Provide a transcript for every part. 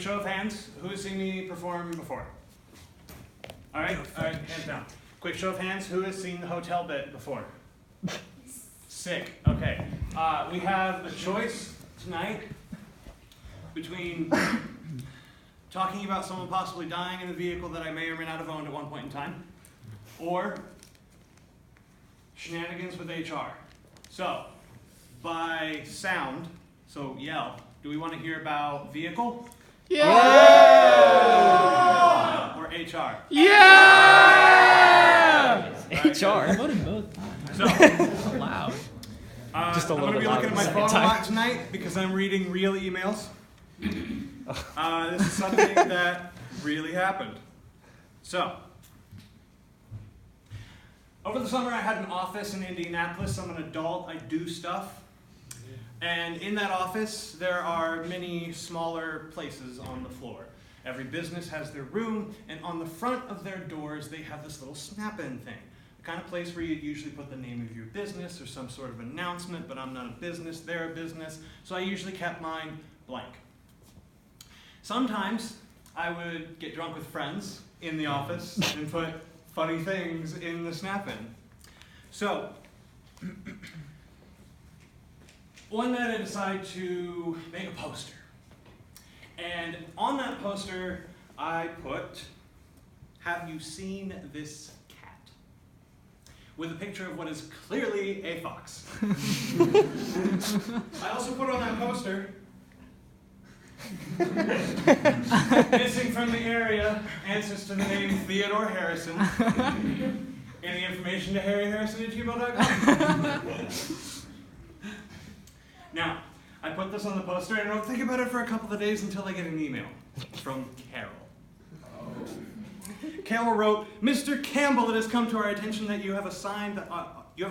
show of hands. Who has seen me perform before? All right, hands down. Quick show of hands. Who has seen the hotel bit before? Sick. Okay. We have a choice tonight between talking about someone possibly dying in a vehicle that I may or may not have owned at one point in time, or shenanigans with HR. So, by sound, so yell, do we want to hear about vehicle? Yeah! Or HR? Yeah! HR. I voted both. So, Loud. I'm going to be looking at my phone a lot tonight because I'm reading real emails. This is something that really happened. So, over the summer I had an office in Indianapolis. I'm an adult, I do stuff. And in that office there are many smaller places on the floor. Every business has their room, and on the front of their doors they have this little snap-in thing. The kind of place where you'd usually put the name of your business or some sort of announcement, but I'm not a business, they're a business, so I usually kept mine blank. Sometimes I would get drunk with friends in the office and put funny things in the snap-in. So, one night I decided to make a poster. And on that poster I put, "Have you seen this cat?" with a picture of what is clearly a fox. I also put on that poster, "Missing from the area, answers to the name Theodore Harrison. Any information to harryharrison@gmail.com." Now, I put this on the poster and I don't think about it for a couple of days until I get an email from Carol. Carol wrote, "Mr. Campbell, it has come to our attention that you have a sign on your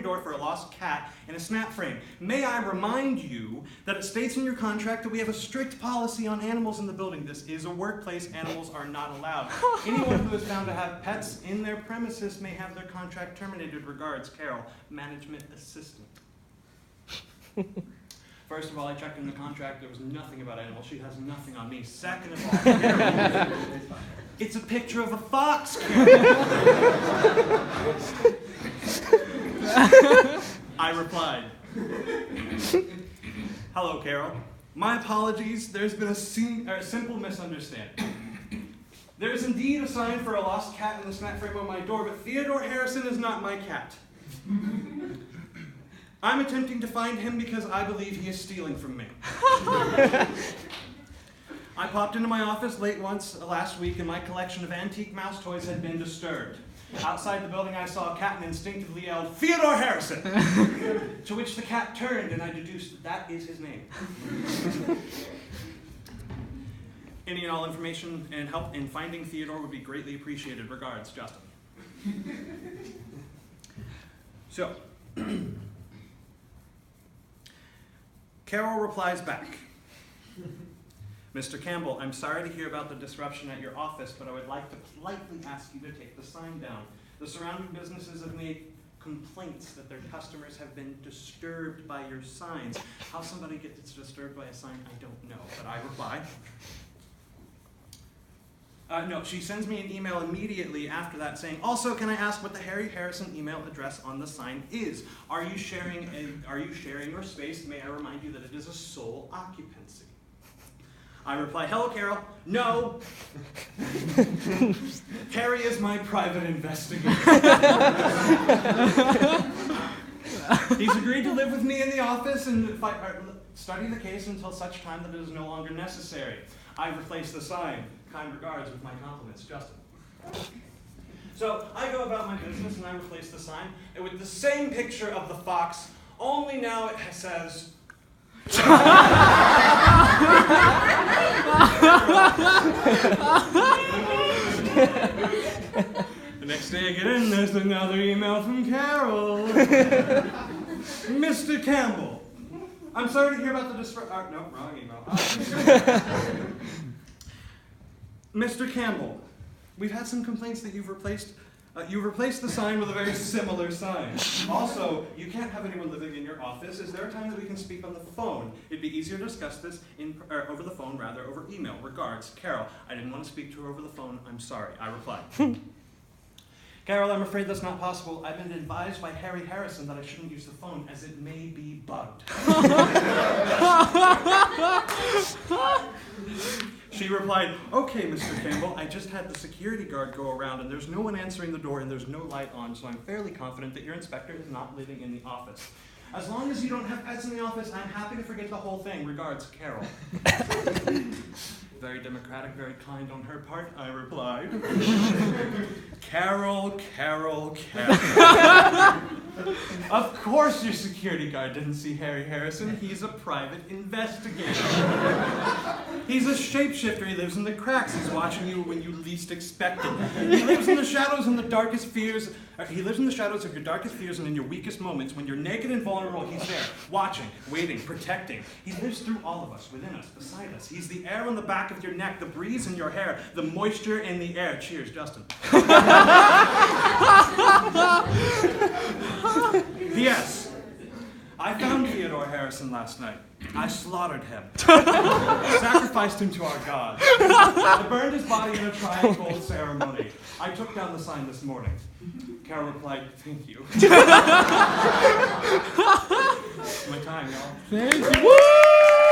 door for a lost cat in a snap frame. May I remind you that it states in your contract that we have a strict policy on animals in the building. This is a workplace. Animals are not allowed. Anyone who is found to have pets in their premises may have their contract terminated. Regards, Carol, management assistant." First of all, I checked in the contract. There was nothing about animals. She has nothing on me. Second of all, Carol, it's a picture of a fox, Carol. I replied, "Hello, Carol. My apologies. There's been a simple misunderstanding. There is indeed a sign for a lost cat in the snap frame on my door, but Theodore Harrison is not my cat. I'm attempting to find him because I believe he is stealing from me. I popped into my office late last week and my collection of antique mouse toys had been disturbed. Outside the building I saw a cat and instinctively yelled, 'Theodore Harrison!' To which the cat turned and I deduced that is his name. Any and all information and help in finding Theodore would be greatly appreciated. Regards, Justin." So, Carol replies back, "Mr. Campbell, I'm sorry to hear about the disruption at your office, but I would like to politely ask you to take the sign down. The surrounding businesses have made complaints that their customers have been disturbed by your signs." How somebody gets disturbed by a sign, I don't know, but I reply. No, she sends me an email immediately after that saying, "Also, can I ask what the Harry Harrison email address on the sign is? Are you sharing your space? May I remind you that it is a sole occupancy?" I reply, "Hello, Carol. No. Harry is my private investigator. He's agreed to live with me in the office and study the case until such time that it is no longer necessary. I replace the sign. Kind regards with my compliments, Justin." So I go about my business and I replace the sign with the same picture of the fox, only now it says, The next day I get in, there's another email from Carol. "Mr. Campbell, I'm sorry to hear about the no, wrong email. Mr. Campbell, we've had some complaints that you've replaced You replaced the sign with a very similar sign. Also, you can't have anyone living in your office. Is there a time that we can speak on the phone? It'd be easier to discuss this over the phone, rather, over email. Regards, Carol. I didn't want to speak to her over the phone. I'm sorry. I replied. Carol, I'm afraid that's not possible. I've been advised by Harry Harrison that I shouldn't use the phone as it may be bugged. She replied, okay, Mr. Campbell, I just had the security guard go around and there's no one answering the door and there's no light on, so I'm fairly confident that your inspector is not living in the office. As long as you don't have pets in the office, I'm happy to forget the whole thing. Regards, Carol. Very democratic, very kind on her part, I replied. Carol, Carol, Carol. Of course your security guard didn't see Harry Harrison. He's a private investigator. He's a shapeshifter. He lives in the cracks. He's watching you when you least expect it. He lives in the shadows and the darkest fears. He lives in the shadows of your darkest fears and in your weakest moments. When you're naked and vulnerable, he's there, watching, waiting, protecting. He lives through all of us, within us, beside us. He's the air on the back of your neck, the breeze in your hair, the moisture in the air. Cheers, Justin. P.S. I found Theodore Harrison last night. I slaughtered him. Sacrificed him to our gods. I burned his body in a triangle ceremony. I took down the sign this morning. Carol replied, thank you. My time, y'all. Thank you. Woo!